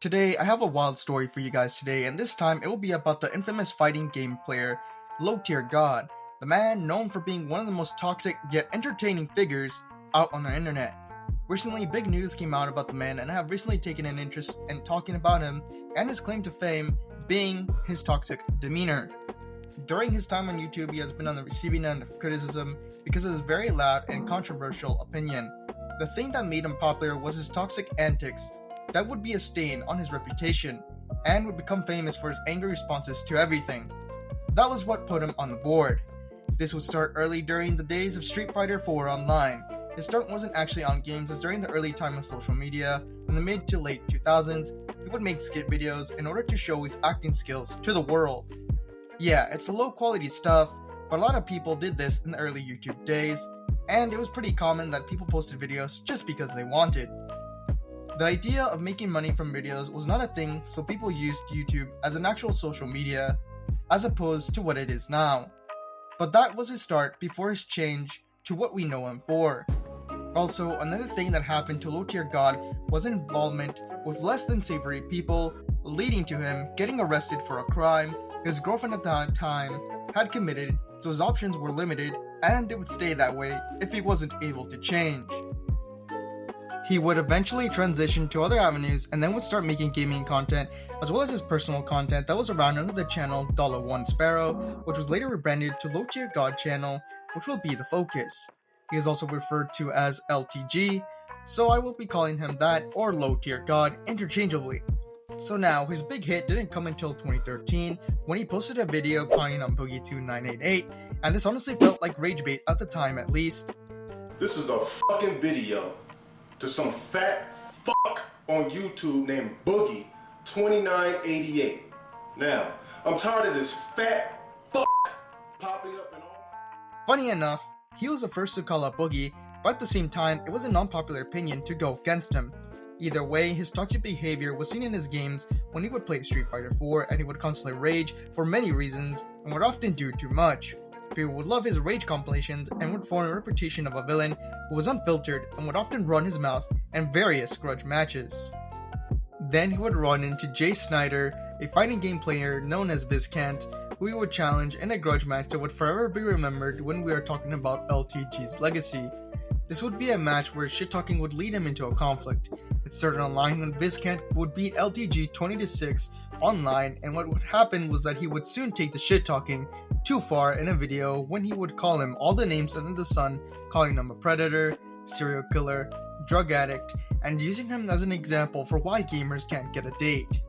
Today, I have a wild story for you guys today, and this time it will be about the infamous fighting game player, LowTierGod, the man known for being one of the most toxic yet entertaining figures out on the internet. Recently, big news came out about the man, and I have recently taken an interest in talking about him and his claim to fame being his toxic demeanor. During his time on YouTube, he has been on the receiving end of criticism because of his very loud and controversial opinion. The thing that made him popular was his toxic antics that would be a stain on his reputation, and would become famous for his angry responses to everything. That was what put him on the board. This would start early during the days of Street Fighter 4 online. His start wasn't actually on games, as during the early time of social media, in the mid to late 2000s, he would make skit videos in order to show his acting skills to the world. Yeah, it's the low quality stuff, but a lot of people did this in the early YouTube days, and it was pretty common that people posted videos just because they wanted. The idea of making money from videos was not a thing, so people used YouTube as an actual social media, as opposed to what it is now. But that was his start before his change to what we know him for. Also, another thing that happened to LowTierGod was involvement with less than savory people, leading to him getting arrested for a crime his girlfriend at that time had committed, so his options were limited, and it would stay that way if he wasn't able to change. He would eventually transition to other avenues and then would start making gaming content as well as his personal content that was around under the channel 𝖊𝖏𝖏, which was later rebranded to LowTierGod channel, which will be the focus. He is also referred to as LTG, so I will be calling him that or LowTierGod interchangeably. So now, his big hit didn't come until 2013 when he posted a video clowning on Boogie2988, and this honestly felt like rage bait at the time at least. This is a fucking video to some fat fuck on YouTube named Boogie2988. Now, I'm tired of this fat fuck popping up in all. Funny enough, he was the first to call out Boogie, but at the same time, it was an unpopular opinion to go against him. Either way, his toxic behavior was seen in his games when he would play Street Fighter 4, and he would constantly rage for many reasons and would often do too much. People would love his rage compilations and would form a reputation of a villain who was unfiltered and would often run his mouth in various grudge matches. Then he would run into 𝖍𝖆𝖙, a fighting game player known as Viscant, who he would challenge in a grudge match that would forever be remembered when we are talking about LTG's legacy. This would be a match where shit-talking would lead him into a conflict. It started online when Viscant would beat LTG 20-6 online, and what would happen was that he would soon take the shit-talking too far in a video when he would call him all the names under the sun, calling him a predator, serial killer, drug addict, and using him as an example for why gamers can't get a date.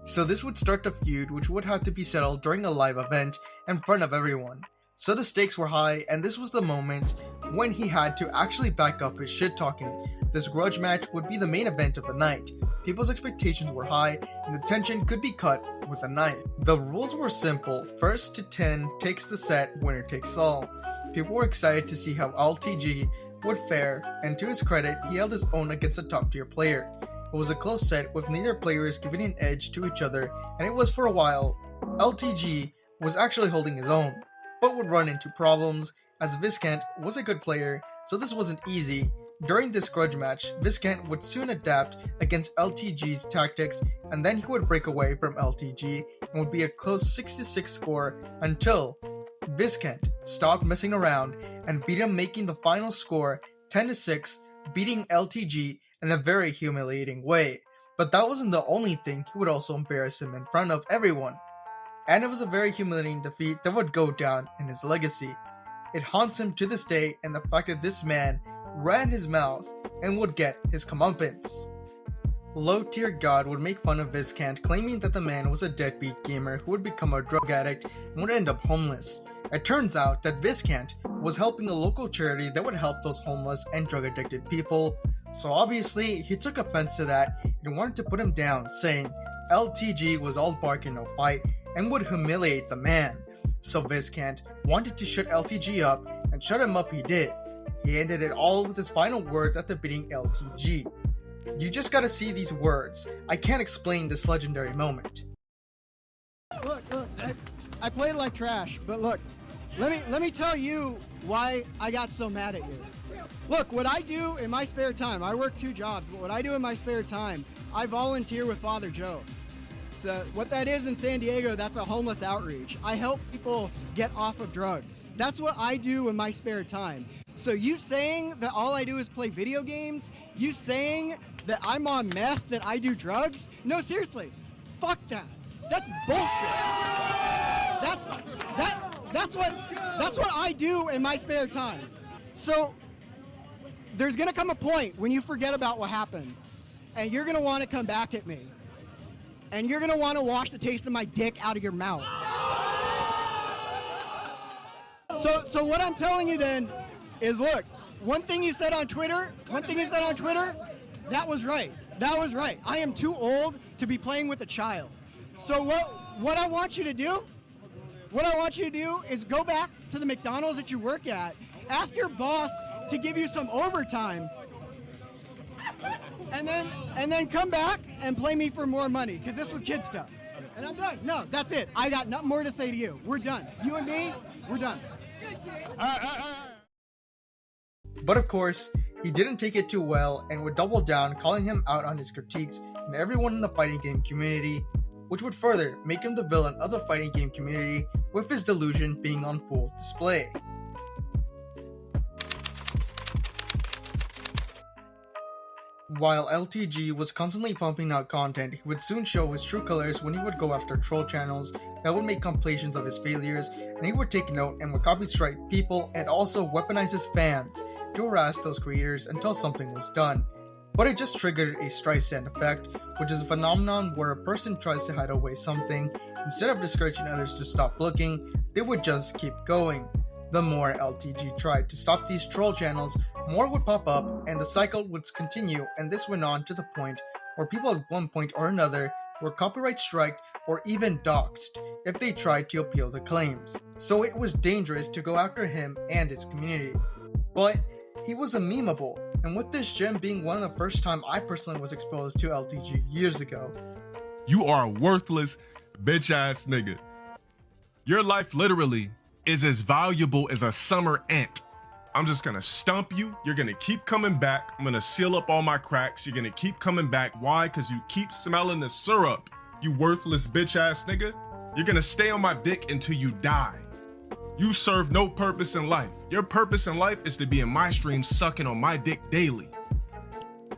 So this would start the feud, which would have to be settled during a live event in front of everyone. So the stakes were high, and this was the moment when he had to actually back up his shit-talking. This grudge match would be the main event of the night. People's expectations were high, and the tension could be cut with a knife. The rules were simple: first to 10 takes the set, winner takes all. People were excited to see how LTG would fare, and to his credit, he held his own against a top-tier player. It was a close set with neither players giving an edge to each other, and it was for a while. LTG was actually holding his own, but would run into problems, as Viscant was a good player, so this wasn't easy. During this grudge match, Viscant would soon adapt against LTG's tactics, and then he would break away from LTG and would be a close 6-6 score until Viscant stopped messing around and beat him, making the final score 10-6, beating LTG in a very humiliating way. But that wasn't the only thing. He would also embarrass him in front of everyone. And it was a very humiliating defeat that would go down in his legacy. It haunts him to this day, and the fact that this man ran his mouth and would get his comeuppance. LowTierGod would make fun of Viscant, claiming that the man was a deadbeat gamer who would become a drug addict and would end up homeless. It turns out that Viscant was helping a local charity that would help those homeless and drug addicted people, so obviously he took offense to that and wanted to put him down, saying LTG was all bark and no bite and would humiliate the man. So Viscant wanted to shut LTG up, and shut him up he did. He ended it all with his final words after beating LTG. You just gotta see these words. I can't explain this legendary moment. Look, I played like trash, but look, let me tell you why I got so mad at you. Look, what I do in my spare time, I work 2 jobs, but what I do in my spare time, I volunteer with Father Joe. So what that is in San Diego, that's a homeless outreach. I help people get off of drugs. That's what I do in my spare time. So you saying that all I do is play video games? You saying that I'm on meth, that I do drugs? No, seriously, fuck that. That's bullshit. That's what I do in my spare time. So there's gonna come a point when you forget about what happened, and you're gonna want to come back at me, and you're gonna want to wash the taste of my dick out of your mouth. So what I'm telling you then is, look, one thing you said on Twitter, that was right. That was right. I am too old to be playing with a child. So what I want you to do is go back to the McDonald's that you work at, ask your boss to give you some overtime, and then come back and play me for more money, because this was kid stuff. And I'm done. No, that's it. I got nothing more to say to you. We're done. You and me, we're done. But of course, he didn't take it too well and would double down, calling him out on his critiques and everyone in the fighting game community, which would further make him the villain of the fighting game community, with his delusion being on full display. While LTG was constantly pumping out content, he would soon show his true colors when he would go after troll channels that would make compilations of his failures, and he would take note and would copyright people and also weaponize his fans to harass those creators until something was done. But it just triggered a Streisand effect, which is a phenomenon where a person tries to hide away something. Instead of discouraging others to stop looking, they would just keep going. The more LTG tried to stop these troll channels, more would pop up and the cycle would continue, and this went on to the point where people at one point or another were copyright striked or even doxxed if they tried to appeal the claims. So it was dangerous to go after him and his community. But he was a memeable, and with this gem being one of the first time I personally was exposed to LTG years ago. You are a worthless bitch ass nigga. Your life literally is as valuable as a summer ant. I'm just gonna stump you. You're gonna keep coming back. I'm gonna seal up all my cracks. You're gonna keep coming back. Why? Because you keep smelling the syrup, you worthless bitch ass nigga. You're gonna stay on my dick until you die. You serve no purpose in life. Your purpose in life is to be in my stream sucking on my dick daily.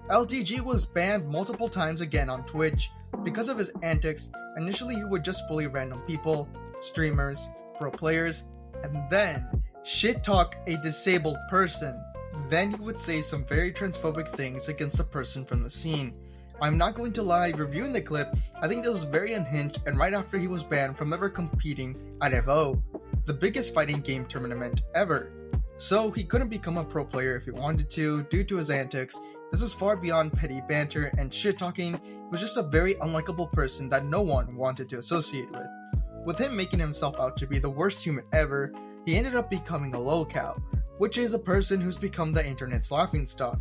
LTG was banned multiple times again on Twitch because of his antics. Initially, he would just bully random people, streamers, pro players, and then shit talk a disabled person. Then he would say some very transphobic things against a person from the scene. I'm not going to lie, reviewing the clip, I think that was very unhinged, and right after he was banned from ever competing at EVO, the biggest fighting game tournament ever. So he couldn't become a pro player if he wanted to due to his antics. This was far beyond petty banter and shit talking. He was just a very unlikable person that no one wanted to associate with. With him making himself out to be the worst human ever, he ended up becoming a lolcow, which is a person who's become the internet's laughingstock.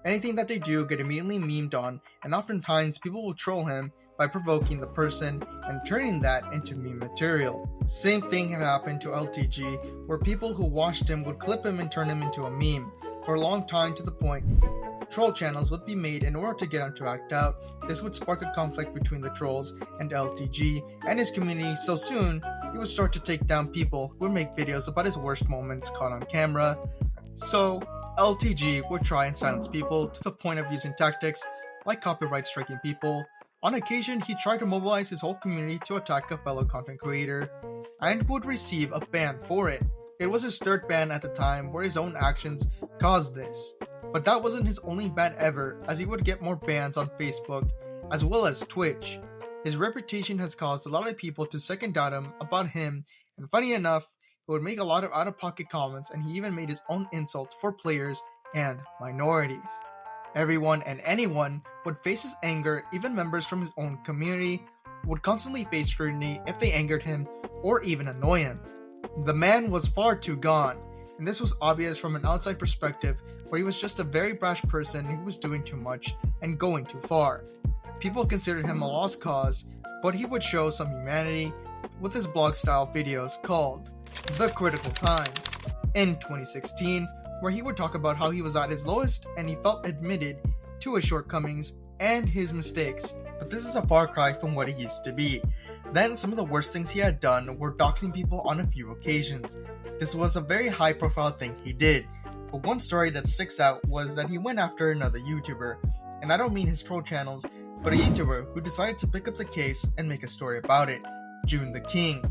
Anything that they do get immediately memed on, and oftentimes people will troll him by provoking the person and turning that into meme material. Same thing had happened to LTG, where people who watched him would clip him and turn him into a meme for a long time, to the point troll channels would be made in order to get him to act out. This would spark a conflict between the trolls and LTG and his community, so soon he would start to take down people who would make videos about his worst moments caught on camera. So LTG would try and silence people to the point of using tactics like copyright striking people. On occasion, he tried to mobilize his whole community to attack a fellow content creator and would receive a ban for it. It was his third ban at the time, where his own actions caused this. But that wasn't his only ban ever, as he would get more bans on Facebook as well as Twitch. His reputation has caused a lot of people to second doubt him about him, and funny enough, he would make a lot of out-of-pocket comments, and he even made his own insults for players and minorities. Everyone and anyone would face his anger. Even members from his own community would constantly face scrutiny if they angered him or even annoy him. The man was far too gone, and this was obvious from an outside perspective, where he was just a very brash person who was doing too much and going too far. People considered him a lost cause, but he would show some humanity with his blog style videos called The Critical Times in 2016, where he would talk about how he was at his lowest and he felt admitted to his shortcomings and his mistakes, but this is a far cry from what he used to be. Then some of the worst things he had done were doxing people on a few occasions. This was a very high profile thing he did, but one story that sticks out was that he went after another YouTuber, and I don't mean his troll channels, but a YouTuber who decided to pick up the case and make a story about it. June the King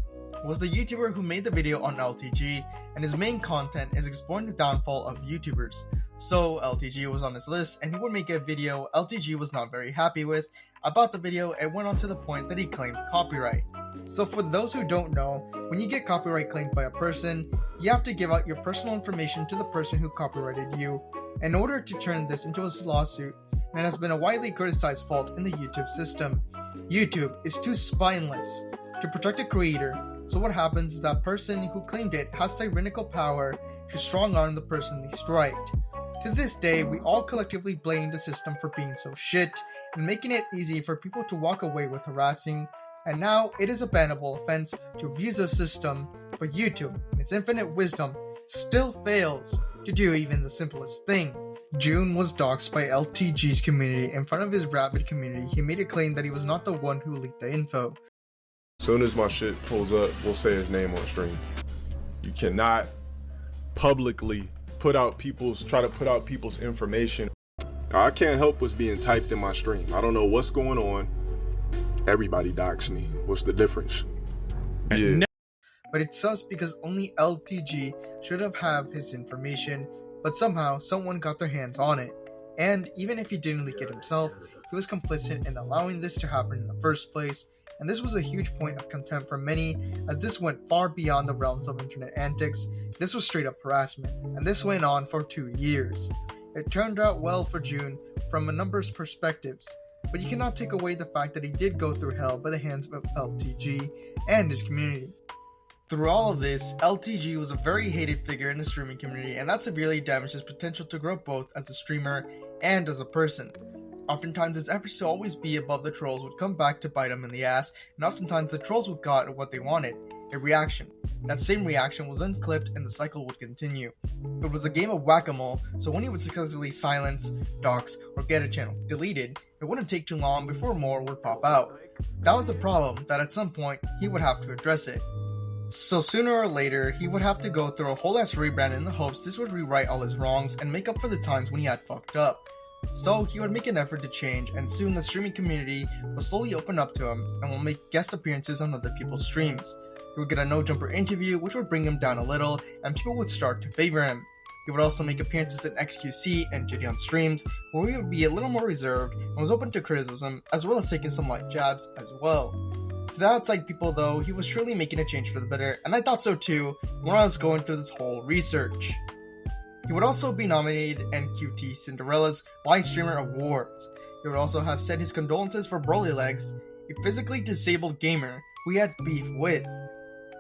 was the YouTuber who made the video on LTG, and his main content is exploring the downfall of YouTubers. So LTG was on his list, and he would make a video LTG was not very happy with about the video, and went on to the point that he claimed copyright. So for those who don't know, when you get copyright claimed by a person, you have to give out your personal information to the person who copyrighted you in order to turn this into a lawsuit, and it has been a widely criticized fault in the YouTube system. YouTube is too spineless to protect a creator, so what happens is that person who claimed it has tyrannical power to strong arm the person they striked. To this day, we all collectively blame the system for being so shit and making it easy for people to walk away with harassing, and now it is a bannable offense to abuse the system, but YouTube, in its infinite wisdom, still fails to do even the simplest thing. June was doxxed by LTG's community in front of his rabid community. He made a claim that he was not the one who leaked the info. Soon as my shit pulls up, we'll say his name on stream. You cannot publicly try to put out people's information. I can't help what's being typed in my stream. I don't know what's going on. Everybody doxed me. What's the difference? Yeah. But it's sus because only LTG should have his information, but somehow someone got their hands on it. And even if he didn't leak it himself, he was complicit in allowing this to happen in the first place, and this was a huge point of contempt for many, as this went far beyond the realms of internet antics. This was straight up harassment, and this went on for 2 years. It turned out well for June from a number of perspectives, but you cannot take away the fact that he did go through hell by the hands of LTG and his community. Through all of this, LTG was a very hated figure in the streaming community, and that severely damaged his potential to grow both as a streamer and as a person. Oftentimes his efforts to always be above the trolls would come back to bite him in the ass, and oftentimes the trolls would got what they wanted, a reaction. That same reaction was then clipped and the cycle would continue. It was a game of whack-a-mole, so when he would successfully silence, dox, or get a channel deleted, it wouldn't take too long before more would pop out. That was the problem, that at some point he would have to address it. So sooner or later, he would have to go through a whole ass rebrand in the hopes this would rewrite all his wrongs and make up for the times when he had fucked up. So he would make an effort to change, and soon the streaming community will slowly open up to him and will make guest appearances on other people's streams. He would get a no jumper interview, which would bring him down a little, and people would start to favor him. He would also make appearances in XQC and Gideon streams, where he would be a little more reserved and was open to criticism, as well as taking some light jabs as well. To the outside people though, he was surely making a change for the better, and I thought so too when I was going through this whole research. He would also be nominated in QT Cinderella's Live Streamer Awards. He would also have sent his condolences for 𝖊𝖊𝖘, a physically disabled gamer who he had beef with.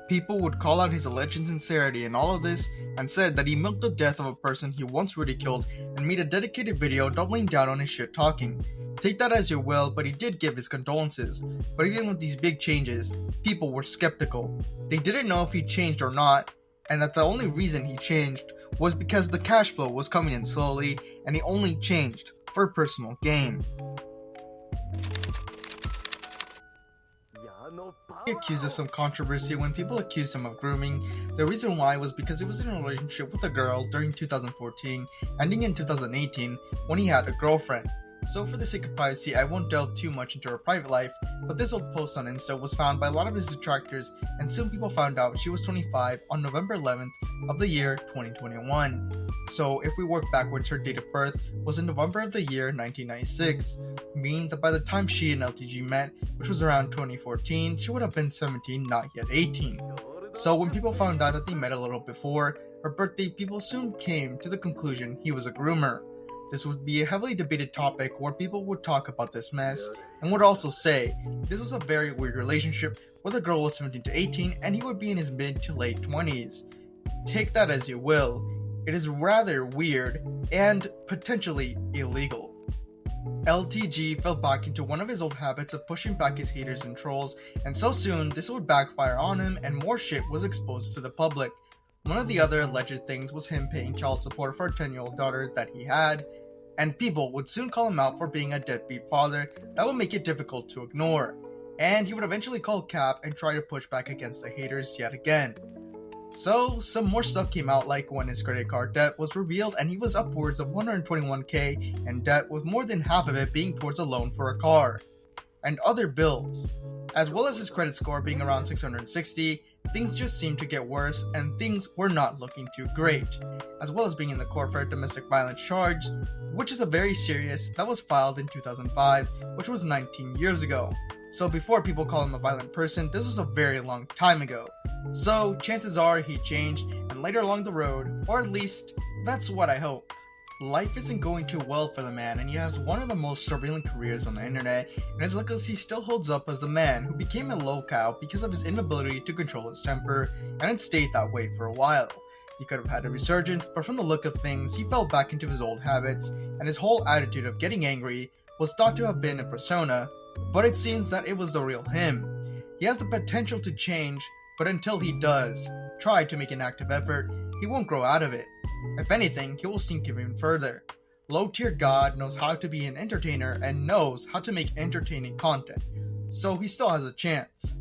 People would call out his alleged insincerity in all of this, and said that he milked the death of a person he once ridiculed and made a dedicated video doubling down on his shit talking. Take that as you will, but he did give his condolences. But even with these big changes, people were skeptical. They didn't know if he changed or not, and that the only reason he changed was because the cash flow was coming in slowly, and he only changed for personal gain. He accused of some controversy when people accused him of grooming. The reason why was because he was in a relationship with a girl during 2014, ending in 2018 when he had a girlfriend. So for the sake of privacy, I won't delve too much into her private life, but this old post on Insta was found by a lot of his detractors, and soon people found out she was 25 on November 11th of the year 2021. So if we work backwards, her date of birth was in November of the year 1996, meaning that by the time she and LTG met, which was around 2014, she would have been 17, not yet 18. So when people found out that they met a little before her birthday, people soon came to the conclusion he was a groomer. This would be a heavily debated topic where people would talk about this mess and would also say this was a very weird relationship where the girl was 17 to 18 and he would be in his mid to late 20s. Take that as you will. It is rather weird and potentially illegal. LTG fell back into one of his old habits of pushing back his haters and trolls, and so soon this would backfire on him and more shit was exposed to the public. One of the other alleged things was him paying child support for a 10-year-old daughter that he had. and people would soon call him out for being a deadbeat father that would make it difficult to ignore, and he would eventually call cap and try to push back against the haters yet again. So some more stuff came out, like when his credit card debt was revealed and he was upwards of $121K in debt, with more than half of it being towards a loan for a car, and other bills. As well as his credit score being around 660, things just seemed to get worse and things were not looking too great, as well as being in the court for a domestic violence charge, which is a very serious, that was filed in 2005, which was 19 years ago. So before people call him a violent person, this was a very long time ago. So chances are he changed, and later along the road, or at least that's what I hope, life isn't going too well for the man, and he has one of the most surveillance careers on the internet, and his legacy still holds up as the man who became a lowcal because of his inability to control his temper, and it stayed that way for a while. He could have had a resurgence, but from the look of things, he fell back into his old habits, and his whole attitude of getting angry was thought to have been a persona, but it seems that it was the real him. He has the potential to change, but until he does try to make an active effort, he won't grow out of it. If anything, he will sink even further. LowTierGod knows how to be an entertainer and knows how to make entertaining content, so he still has a chance.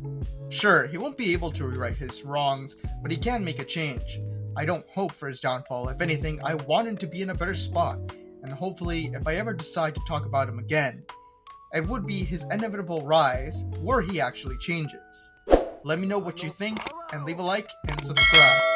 Sure, he won't be able to rewrite his wrongs, but he can make a change. I don't hope for his downfall. If anything, I want him to be in a better spot, and hopefully, if I ever decide to talk about him again, it would be his inevitable rise, where he actually changes. Let me know what you think, and leave a like and subscribe.